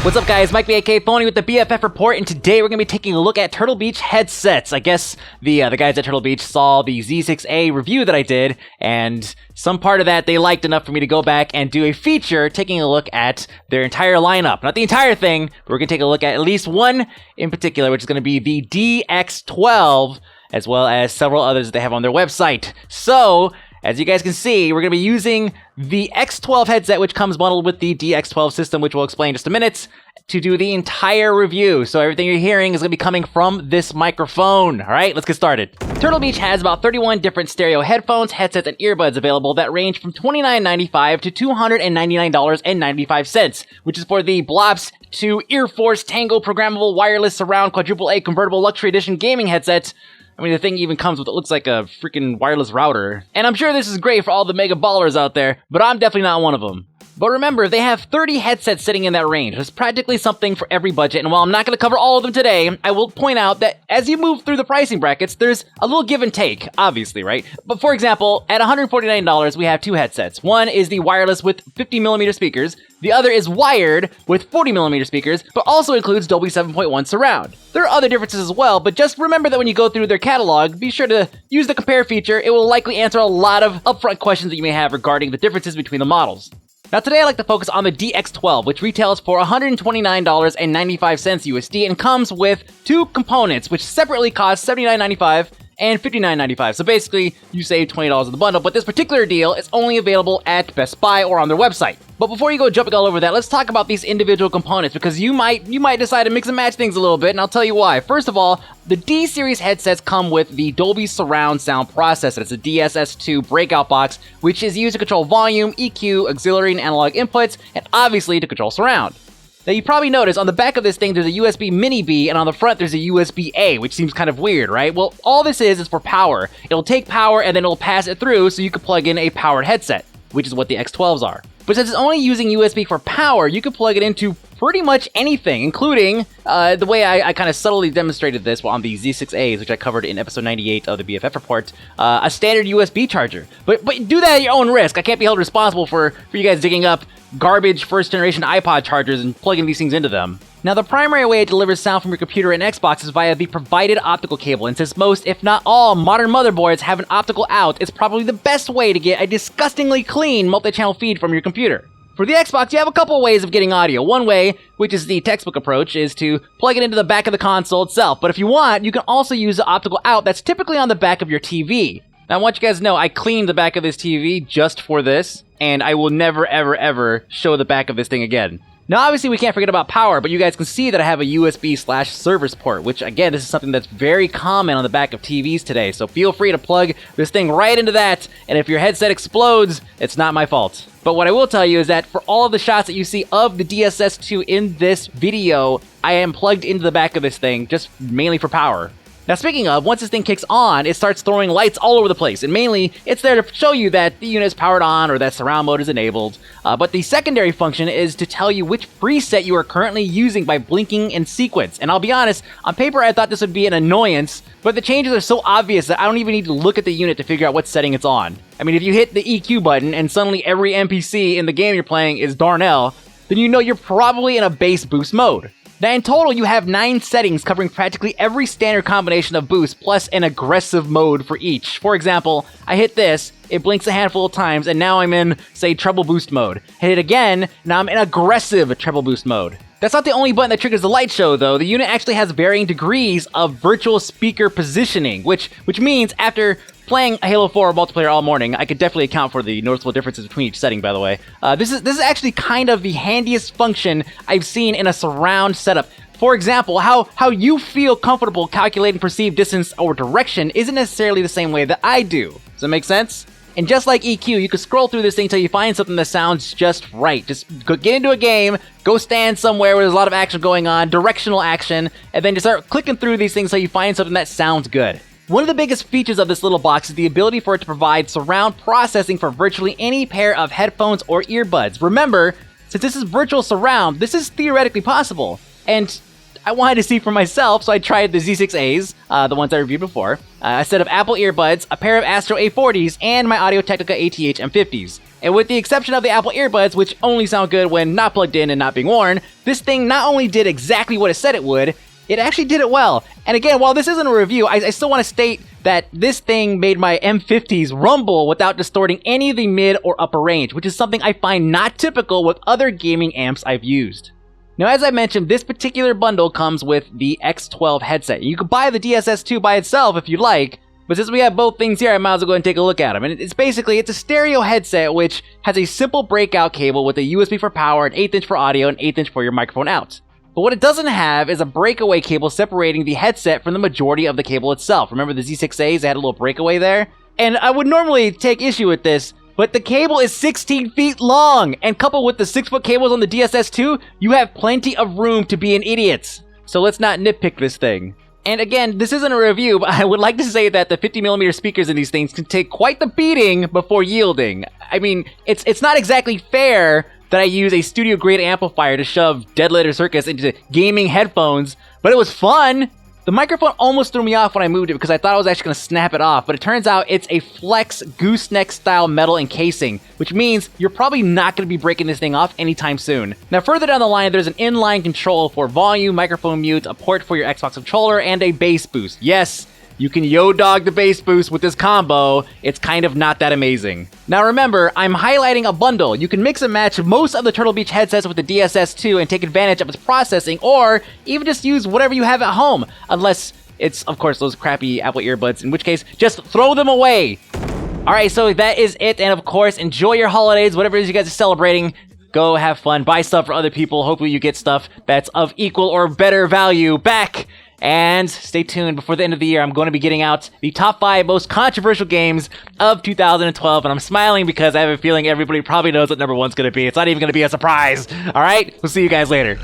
What's up, guys? Mike B.A.K. Phony with the BFF report, and today we're going to be taking a look at Turtle Beach headsets. I guess the guys at Turtle Beach saw the Z6A review that I did, and some part of that they liked enough for me to go back and do a feature taking a look at their entire lineup. Not the entire thing, but we're going to take a look at least one in particular, which is going to be the DX12, as well as several others that they have on their website. So, as you guys can see, we're going to be using the X12 headset, which comes bundled with the DX12 system, which we'll explain in just a minute, to do the entire review. So everything you're hearing is going to be coming from this microphone. All right, let's get started. Turtle Beach has about 31 different stereo headphones, headsets, and earbuds available that range from $29.95 to $299.95, which is for the Blops 2 Earforce Tango Programmable Wireless Surround Quadruple A Convertible Luxury Edition Gaming Headset. I mean, the thing even comes with what looks like a freaking wireless router. And I'm sure this is great for all the mega ballers out there, but I'm definitely not one of them. But remember, they have 30 headsets sitting in that range. There's practically something for every budget, and while I'm not going to cover all of them today, I will point out that as you move through the pricing brackets, there's a little give and take, obviously, right? But for example, at $149, we have two headsets. One is the wireless with 50mm speakers. The other is wired with 40mm speakers, but also includes Dolby 7.1 surround. There are other differences as well, but just remember that when you go through their catalog, be sure to use the compare feature. It will likely answer a lot of upfront questions that you may have regarding the differences between the models. Now today I'd like to focus on the DX12, which retails for $129.95 USD and comes with two components, which separately cost $79.95 and $59.95. So basically, you save $20 on the bundle, but this particular deal is only available at Best Buy or on their website. But before you go jumping all over that, let's talk about these individual components, because you might decide to mix and match things a little bit, and I'll tell you why. First of all, the D-Series headsets come with the Dolby Surround Sound Processor. It's a DSS2 breakout box, which is used to control volume, EQ, auxiliary, and analog inputs, and obviously to control surround. Now, you probably noticed on the back of this thing, there's a USB Mini-B, and on the front, there's a USB-A, which seems kind of weird, right? Well, all this is for power. It'll take power, and then it'll pass it through so you can plug in a powered headset, which is what the X12s are. But since it's only using USB for power, you can plug it into pretty much anything, including the way I kind of subtly demonstrated this on the Z6As, which I covered in episode 98 of the BFF report, a standard USB charger. But do that at your own risk. I can't be held responsible for you guys digging up garbage first-generation iPod chargers and plugging these things into them. Now, the primary way it delivers sound from your computer and Xbox is via the provided optical cable, and since most, if not all, modern motherboards have an optical out, it's probably the best way to get a disgustingly clean multi-channel feed from your computer. For the Xbox, you have a couple ways of getting audio. One way, which is the textbook approach, is to plug it into the back of the console itself, but if you want, you can also use the optical out that's typically on the back of your TV. Now, I want you guys to know, I cleaned the back of this TV just for this, and I will never, ever, ever show the back of this thing again. Now, obviously, we can't forget about power, but you guys can see that I have a USB/service port, which, again, this is something that's very common on the back of TVs today, so feel free to plug this thing right into that, and if your headset explodes, it's not my fault. But what I will tell you is that for all of the shots that you see of the DSS2 in this video, I am plugged into the back of this thing, just mainly for power. Now, speaking of, once this thing kicks on, it starts throwing lights all over the place, and mainly, it's there to show you that the unit is powered on or that surround mode is enabled. But the secondary function is to tell you which preset you are currently using by blinking in sequence. And I'll be honest, on paper I thought this would be an annoyance, but the changes are so obvious that I don't even need to look at the unit to figure out what setting it's on. I mean, if you hit the EQ button and suddenly every NPC in the game you're playing is Darnell, then you know you're probably in a bass boost mode. Now, in total, you have 9 settings covering practically every standard combination of boost, plus an aggressive mode for each. For example, I hit this, it blinks a handful of times, and now I'm in, say, treble boost mode. Hit it again, now I'm in aggressive treble boost mode. That's not the only button that triggers the light show, though. The unit actually has varying degrees of virtual speaker positioning, which means after playing Halo 4 multiplayer all morning, I could definitely account for the noticeable differences between each setting, by the way. This is actually kind of the handiest function I've seen in a surround setup. For example, how you feel comfortable calculating perceived distance or direction isn't necessarily the same way that I do. Does that make sense? And just like EQ, you can scroll through this thing until you find something that sounds just right. Just get into a game, go stand somewhere where there's a lot of action going on, directional action, and then just start clicking through these things until you find something that sounds good. One of the biggest features of this little box is the ability for it to provide surround processing for virtually any pair of headphones or earbuds. Remember, since this is virtual surround, this is theoretically possible. And I wanted to see for myself, so I tried the Z6As, the ones I reviewed before, a set of Apple earbuds, a pair of Astro A40s, and my Audio-Technica ATH M50s. And with the exception of the Apple earbuds, which only sound good when not plugged in and not being worn, this thing not only did exactly what it said it would, it actually did it well. And again, while this isn't a review, I still want to state that this thing made my M50s rumble without distorting any of the mid or upper range, which is something I find not typical with other gaming amps I've used. Now, as I mentioned, this particular bundle comes with the X12 headset. You could buy the DSS2 by itself if you'd like, but since we have both things here, I might as well go and take a look at them. And it's a stereo headset which has a simple breakout cable with a USB for power, an 1/8 inch for audio, and 1/8 inch for your microphone out. But what it doesn't have is a breakaway cable separating the headset from the majority of the cable itself. Remember the Z6As, they had a little breakaway there? And I would normally take issue with this, but the cable is 16 feet long, and coupled with the 6-foot cables on the DSS2, you have plenty of room to be an idiot. So let's not nitpick this thing. And again, this isn't a review, but I would like to say that the 50mm speakers in these things can take quite the beating before yielding. I mean, it's not exactly fair that I use a studio-grade amplifier to shove Dead Letter Circus into gaming headphones, but it was fun! The microphone almost threw me off when I moved it because I thought I was actually going to snap it off, but it turns out it's a flex gooseneck style metal encasing, which means you're probably not going to be breaking this thing off anytime soon. Now further down the line, there's an inline control for volume, microphone mute, a port for your Xbox controller, and a bass boost. Yes, you can yo-dog the bass boost with this combo. It's kind of not that amazing. Now remember, I'm highlighting a bundle. You can mix and match most of the Turtle Beach headsets with the DSS2 and take advantage of its processing, or even just use whatever you have at home, unless it's, of course, those crappy Apple earbuds, in which case, just throw them away. Alright, so that is it, and of course, enjoy your holidays, whatever it is you guys are celebrating. Go have fun, buy stuff for other people, hopefully you get stuff that's of equal or better value back. And stay tuned, before the end of the year, I'm going to be getting out the top 5 most controversial games of 2012, and I'm smiling because I have a feeling everybody probably knows what number 1's going to be. It's not even going to be a surprise. Alright, we'll see you guys later.